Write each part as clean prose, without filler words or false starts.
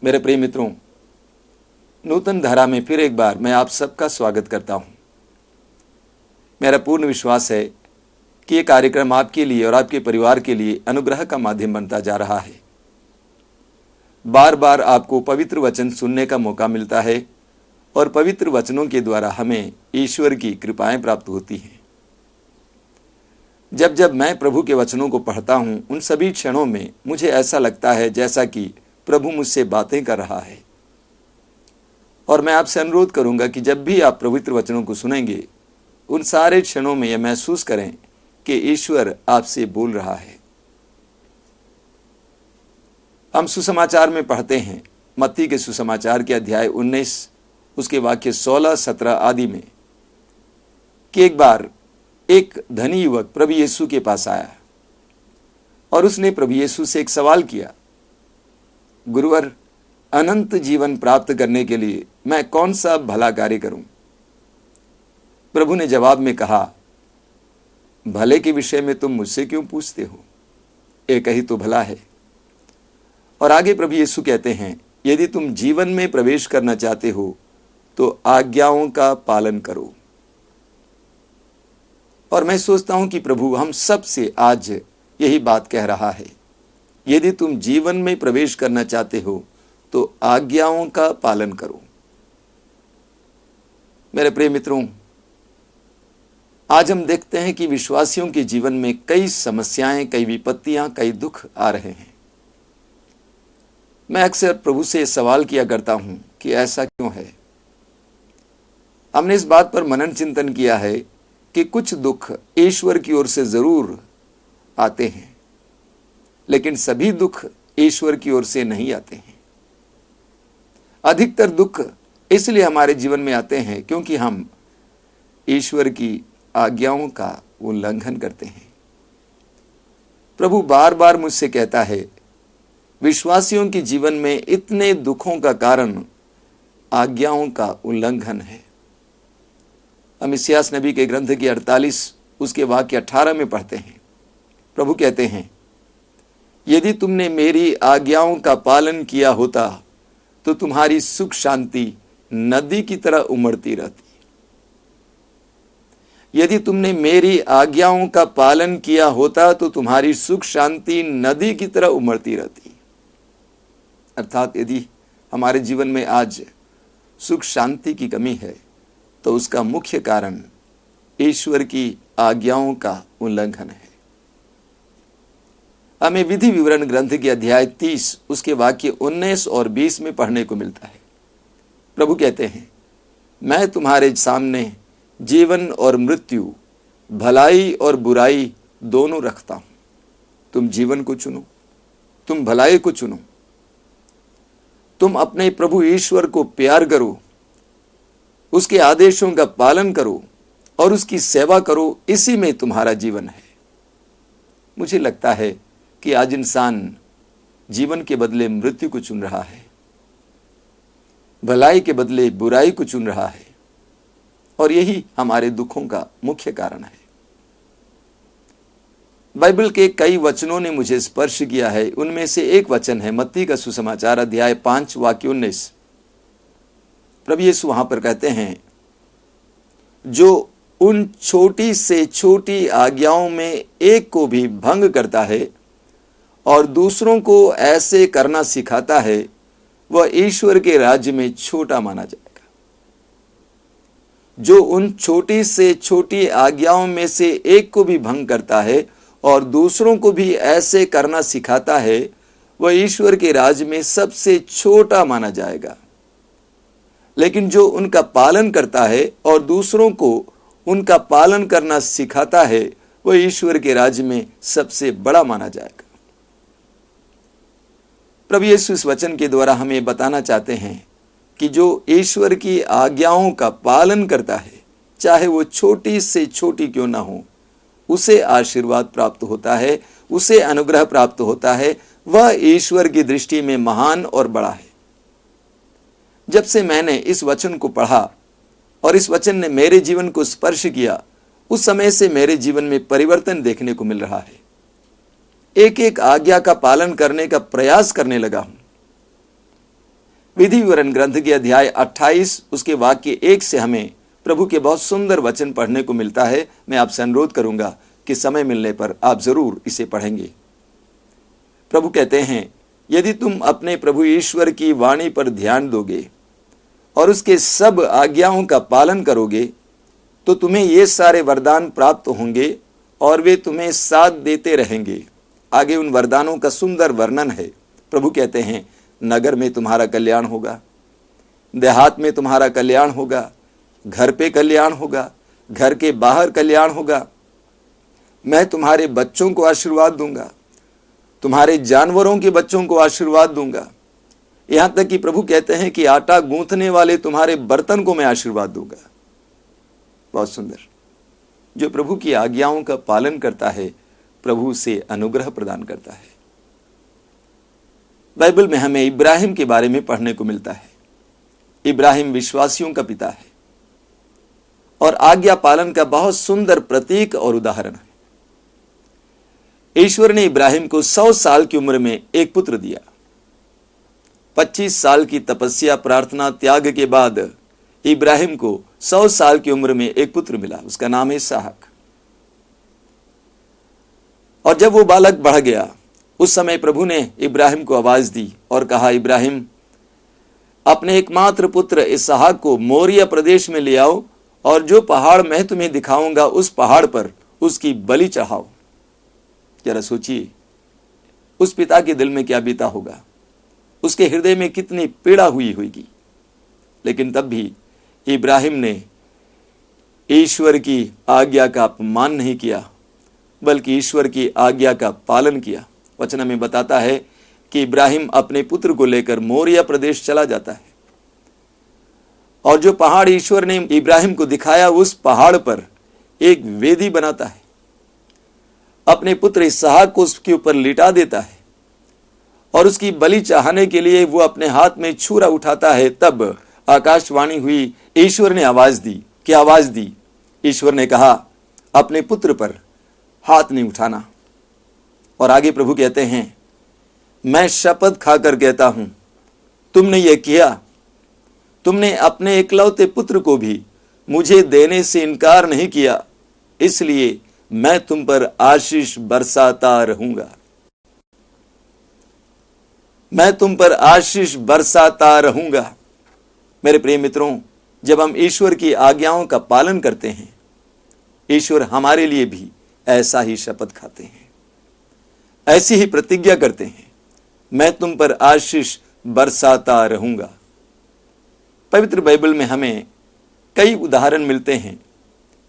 मेरे प्रिय मित्रों, नूतन धारा में फिर एक बार मैं आप सबका स्वागत करता हूं। मेरा पूर्ण विश्वास है कि ये कार्यक्रम आपके लिए और आपके परिवार के लिए अनुग्रह का माध्यम बनता जा रहा है। बार बार आपको पवित्र वचन सुनने का मौका मिलता है और पवित्र वचनों के द्वारा हमें ईश्वर की कृपाएं प्राप्त होती हैं। जब जब मैं प्रभु के वचनों को पढ़ता हूं, उन सभी क्षणों में मुझे ऐसा लगता है जैसा कि प्रभु मुझसे बातें कर रहा है। और मैं आपसे अनुरोध करूंगा कि जब भी आप पवित्र वचनों को सुनेंगे, उन सारे क्षणों में यह महसूस करें कि ईश्वर आपसे बोल रहा है। हम सुसमाचार में पढ़ते हैं, मत्ती के सुसमाचार के अध्याय 19 उसके वाक्य 16, 17 आदि में, कि एक बार एक धनी युवक प्रभु यीशु के पास आया और उसने प्रभु यीशु से एक सवाल किया, गुरुवर, अनंत जीवन प्राप्त करने के लिए मैं कौन सा भला कार्य करूं? प्रभु ने जवाब में कहा, भले के विषय में तुम मुझसे क्यों पूछते हो? एक ही तो भला है। और आगे प्रभु यीशु कहते हैं, यदि तुम जीवन में प्रवेश करना चाहते हो तो आज्ञाओं का पालन करो। और मैं सोचता हूं कि प्रभु हम सब से आज यही बात कह रहा है, यदि तुम जीवन में प्रवेश करना चाहते हो तो आज्ञाओं का पालन करो। मेरे प्रिय मित्रों, आज हम देखते हैं कि विश्वासियों के जीवन में कई समस्याएं, कई विपत्तियां, कई दुख आ रहे हैं। मैं अक्सर प्रभु से सवाल किया करता हूं कि ऐसा क्यों है। हमने इस बात पर मनन चिंतन किया है कि कुछ दुख ईश्वर की ओर से जरूर आते हैं, लेकिन सभी दुख ईश्वर की ओर से नहीं आते हैं। अधिकतर दुख इसलिए हमारे जीवन में आते हैं क्योंकि हम ईश्वर की आज्ञाओं का उल्लंघन करते हैं। प्रभु बार बार मुझसे कहता है, विश्वासियों के जीवन में इतने दुखों का कारण आज्ञाओं का उल्लंघन है। हम इस्यास नबी के ग्रंथ की 48 उसके वाक्य 18 में पढ़ते हैं। प्रभु कहते हैं, यदि तुमने मेरी आज्ञाओं का पालन किया होता तो तुम्हारी सुख शांति नदी की तरह उमड़ती रहती। यदि तुमने मेरी आज्ञाओं का पालन किया होता तो तुम्हारी सुख शांति नदी की तरह उमड़ती रहती। अर्थात यदि हमारे जीवन में आज सुख शांति की कमी है तो उसका मुख्य कारण ईश्वर की आज्ञाओं का उल्लंघन है। हमें विधि विवरण ग्रंथ के अध्याय 30 उसके वाक्य 19 और 20 में पढ़ने को मिलता है। प्रभु कहते हैं, मैं तुम्हारे सामने जीवन और मृत्यु, भलाई और बुराई दोनों रखता हूं। तुम जीवन को चुनो, तुम भलाई को चुनो। तुम अपने प्रभु ईश्वर को प्यार करो, उसके आदेशों का पालन करो और उसकी सेवा करो, इसी में तुम्हारा जीवन है। मुझे लगता है कि आज इंसान जीवन के बदले मृत्यु को चुन रहा है, भलाई के बदले बुराई को चुन रहा है, और यही हमारे दुखों का मुख्य कारण है। बाइबल के कई वचनों ने मुझे स्पर्श किया है। उनमें से एक वचन है मत्ती का सुसमाचार अध्याय 5 वाक्य 19। प्रभु यीशु वहां पर कहते हैं, जो उन छोटी से छोटी आज्ञाओं में एक को भी भंग करता है और दूसरों को ऐसे करना सिखाता है, वह ईश्वर के राज्य में छोटा माना जाएगा। जो उन छोटी से छोटी आज्ञाओं में से एक को भी भंग करता है और दूसरों को भी ऐसे करना सिखाता है, वह ईश्वर के राज्य में सबसे छोटा माना जाएगा। लेकिन जो उनका पालन करता है और दूसरों को उनका पालन करना सिखाता है, वह ईश्वर के राज्य में सबसे बड़ा माना जाएगा। प्रभु यीशु इस वचन के द्वारा हमें बताना चाहते हैं कि जो ईश्वर की आज्ञाओं का पालन करता है, चाहे वो छोटी से छोटी क्यों ना हो, उसे आशीर्वाद प्राप्त होता है, उसे अनुग्रह प्राप्त होता है। वह ईश्वर की दृष्टि में महान और बड़ा है। जब से मैंने इस वचन को पढ़ा और इस वचन ने मेरे जीवन को स्पर्श किया, उस समय से मेरे जीवन में परिवर्तन देखने को मिल रहा है। एक एक आज्ञा का पालन करने का प्रयास करने लगा हूं। विधि विवरण ग्रंथ के अध्याय 28 उसके वाक्य 1 से हमें प्रभु के बहुत सुंदर वचन पढ़ने को मिलता है। मैं आपसे अनुरोध करूंगा कि समय मिलने पर आप जरूर इसे पढ़ेंगे। प्रभु कहते हैं, यदि तुम अपने प्रभु ईश्वर की वाणी पर ध्यान दोगे और उसके सब आज्ञाओं का पालन करोगे तो तुम्हें ये सारे वरदान प्राप्त होंगे और वे तुम्हें साथ देते रहेंगे। आगे उन वरदानों का सुंदर वर्णन है। प्रभु कहते हैं, नगर में तुम्हारा कल्याण होगा, देहात में तुम्हारा कल्याण होगा, घर पे कल्याण होगा, घर के बाहर कल्याण होगा। मैं तुम्हारे बच्चों को आशीर्वाद दूंगा, तुम्हारे जानवरों के बच्चों को आशीर्वाद दूंगा। यहां तक कि प्रभु कहते हैं कि आटा गूंथने वाले तुम्हारे बर्तन को मैं आशीर्वाद दूंगा। बहुत सुंदर। जो प्रभु की आज्ञाओं का पालन करता है, प्रभु से अनुग्रह प्रदान करता है। बाइबल में हमें इब्राहिम के बारे में पढ़ने को मिलता है। इब्राहिम विश्वासियों का पिता है और आज्ञा पालन का बहुत सुंदर प्रतीक और उदाहरण है। ईश्वर ने इब्राहिम को 100 साल की उम्र में एक पुत्र दिया। 25 साल की तपस्या, प्रार्थना, त्याग के बाद इब्राहिम को 100 साल की उम्र में एक पुत्र मिला। उसका नाम है इसहाक। और जब वो बालक बढ़ गया, उस समय प्रभु ने इब्राहिम को आवाज दी और कहा, इब्राहिम, अपने एकमात्र पुत्र इसहाक को मोरिया प्रदेश में ले आओ और जो पहाड़ मैं तुम्हें दिखाऊंगा उस पहाड़ पर उसकी बलि चढ़ाओ। जरा सोचिए, उस पिता के दिल में क्या बीता होगा, उसके हृदय में कितनी पीड़ा हुई होगी। लेकिन तब भी इब्राहिम ने ईश्वर की आज्ञा का अपमान नहीं किया, बल्कि ईश्वर की आज्ञा का पालन किया। वचन में बताता है कि इब्राहिम अपने पुत्र को लेकर मोरिया प्रदेश चला जाता है और जो पहाड़ ईश्वर ने इब्राहिम को दिखाया, उस पहाड़ पर एक वेदी बनाता है, अपने पुत्र इसहाक को उसके ऊपर लिटा देता है और उसकी बलि चाहने के लिए वो अपने हाथ में छुरा उठाता है। तब आकाशवाणी हुई, ईश्वर ने आवाज दी। क्या आवाज दी? ईश्वर ने कहा, अपने पुत्र पर हाथ नहीं उठाना। और आगे प्रभु कहते हैं, मैं शपथ खाकर कहता हूं, तुमने ये किया, तुमने अपने इकलौते पुत्र को भी मुझे देने से इनकार नहीं किया, इसलिए मैं तुम पर आशीष बरसाता रहूंगा। मैं तुम पर आशीष बरसाता रहूंगा। मेरे प्रिय मित्रों, जब हम ईश्वर की आज्ञाओं का पालन करते हैं, ईश्वर हमारे लिए भी ऐसा ही शपथ खाते हैं, ऐसी ही प्रतिज्ञा करते हैं, मैं तुम पर आशीष बरसाता रहूंगा। पवित्र बाइबल में हमें कई उदाहरण मिलते हैं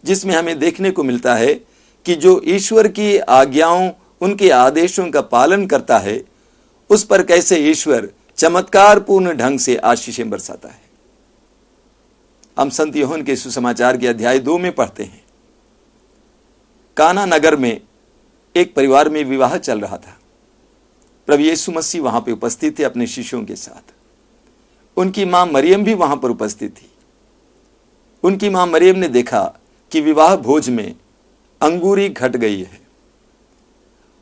जिसमें हमें देखने को मिलता है कि जो ईश्वर की आज्ञाओं, उनके आदेशों का पालन करता है, उस पर कैसे ईश्वर चमत्कारपूर्ण ढंग से आशीषें बरसाता है। हम संत यूहन्ना के सुसमाचार के अध्याय 2 में पढ़ते हैं, काना नगर में एक परिवार में विवाह चल रहा था। प्रभु यीशु मसीह वहां पे उपस्थित थे अपने शिष्यों के साथ। उनकी मां मरियम भी वहां पर उपस्थित थी। उनकी मां मरियम ने देखा कि विवाह भोज में अंगूरी घट गई है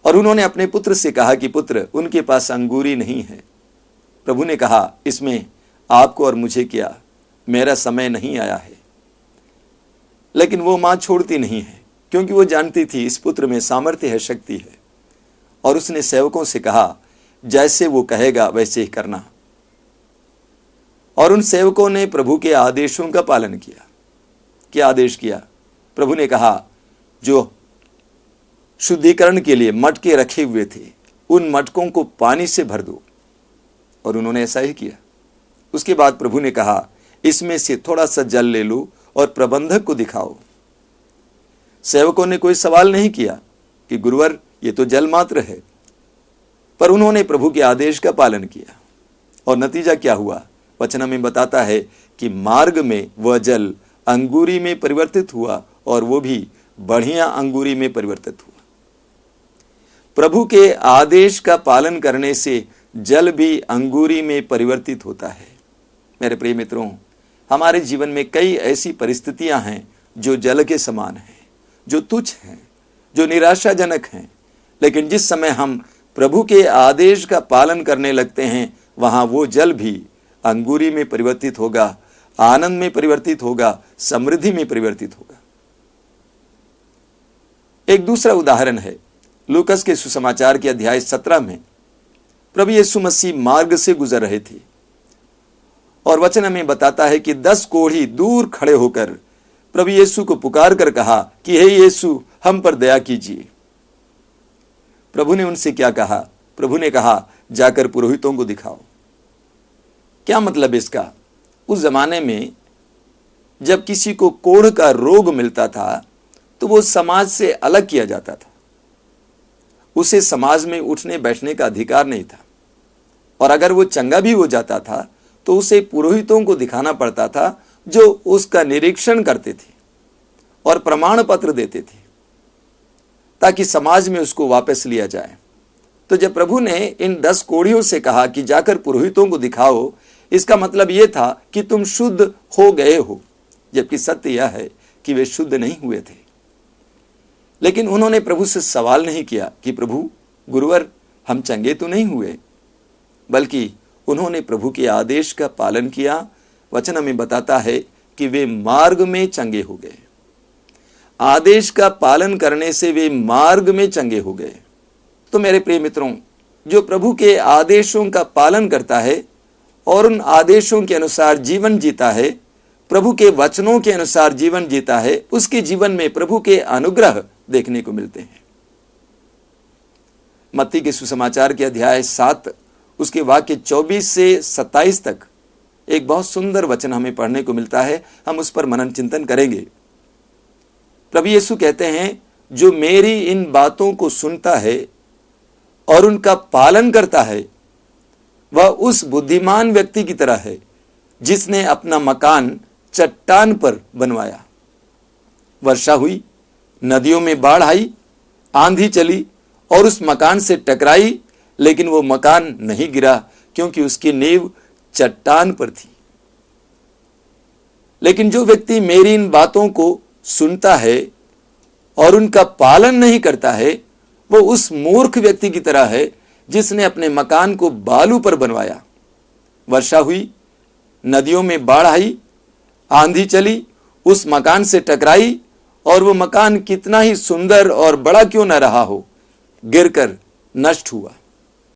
और उन्होंने अपने पुत्र से कहा कि पुत्र, उनके पास अंगूरी नहीं है। प्रभु ने कहा, इसमें आपको और मुझे क्या, मेरा समय नहीं आया है। लेकिन वो मां छोड़ती नहीं है, क्योंकि वो जानती थी इस पुत्र में सामर्थ्य है, शक्ति है। और उसने सेवकों से कहा, जैसे वो कहेगा वैसे ही करना। और उन सेवकों ने प्रभु के आदेशों का पालन किया। क्या आदेश किया? प्रभु ने कहा, जो शुद्धिकरण के लिए मटके रखे हुए थे, उन मटकों को पानी से भर दो। और उन्होंने ऐसा ही किया। उसके बाद प्रभु ने कहा, इसमें से थोड़ा सा जल ले लो और प्रबंधक को दिखाओ। सेवकों ने कोई सवाल नहीं किया कि गुरुवर, ये तो जल मात्र है, पर उन्होंने प्रभु के आदेश का पालन किया। और नतीजा क्या हुआ? वचन में बताता है कि मार्ग में वह जल अंगूरी में परिवर्तित हुआ और वो भी बढ़िया अंगूरी में परिवर्तित हुआ। प्रभु के आदेश का पालन करने से जल भी अंगूरी में परिवर्तित होता है। मेरे प्रिय मित्रों, हमारे जीवन में कई ऐसी परिस्थितियां हैं जो जल के समान हैं, जो तुच्छ हैं, जो निराशाजनक हैं, लेकिन जिस समय हम प्रभु के आदेश का पालन करने लगते हैं, वहां वो जल भी अंगूरी में परिवर्तित होगा, आनंद में परिवर्तित होगा, समृद्धि में परिवर्तित होगा। एक दूसरा उदाहरण है लूकस के सुसमाचार के अध्याय 17 में। प्रभु यीशु मसीह मार्ग से गुजर रहे थे और वचन हमें बताता है कि 10 कोढ़ी दूर खड़े होकर प्रभु यीशु को पुकार कर कहा कि हे यीशु, हम पर दया कीजिए। प्रभु ने उनसे क्या कहा? प्रभु ने कहा, जाकर पुरोहितों को दिखाओ। क्या मतलब इसका? उस जमाने में जब किसी को कोढ़ का रोग मिलता था तो वो समाज से अलग किया जाता था। उसे समाज में उठने बैठने का अधिकार नहीं था, और अगर वो चंगा भी हो जाता था तो उसे पुरोहितों को दिखाना पड़ता था, जो उसका निरीक्षण करते थे और प्रमाण पत्र देते थे ताकि समाज में उसको वापस लिया जाए। तो जब प्रभु ने इन 10 कोढ़ियों से कहा कि जाकर पुरोहितों को दिखाओ, इसका मतलब यह था कि तुम शुद्ध हो गए हो, जबकि सत्य यह है कि वे शुद्ध नहीं हुए थे। लेकिन उन्होंने प्रभु से सवाल नहीं किया कि प्रभु गुरुवर, हम चंगे तो नहीं हुए, बल्कि उन्होंने प्रभु के आदेश का पालन किया। वचन हमें बताता है कि वे मार्ग में चंगे हो गए। आदेश का पालन करने से वे मार्ग में चंगे हो गए। तो मेरे प्रिय मित्रों, जो प्रभु के आदेशों का पालन करता है और उन आदेशों के अनुसार जीवन जीता है, प्रभु के वचनों के अनुसार जीवन जीता है, उसके जीवन में प्रभु के अनुग्रह देखने को मिलते हैं। मत्ती के सुसमाचार के अध्याय 7 उसके वाक्य 24 से 27 तक एक बहुत सुंदर वचन हमें पढ़ने को मिलता है। हम उस पर मनन चिंतन करेंगे। प्रभु यीशु कहते हैं, जो मेरी इन बातों को सुनता है और उनका पालन करता है, वह उस बुद्धिमान व्यक्ति की तरह है जिसने अपना मकान चट्टान पर बनवाया। वर्षा हुई, नदियों में बाढ़ आई, आंधी चली और उस मकान से टकराई, लेकिन वो मकान नहीं गिरा क्योंकि उसकी नींव चट्टान पर थी। लेकिन जो व्यक्ति मेरी इन बातों को सुनता है और उनका पालन नहीं करता है, वो उस मूर्ख व्यक्ति की तरह है जिसने अपने मकान को बालू पर बनवाया। वर्षा हुई, नदियों में बाढ़ आई, आंधी चली, उस मकान से टकराई और वो मकान कितना ही सुंदर और बड़ा क्यों न रहा हो, गिरकर नष्ट हुआ।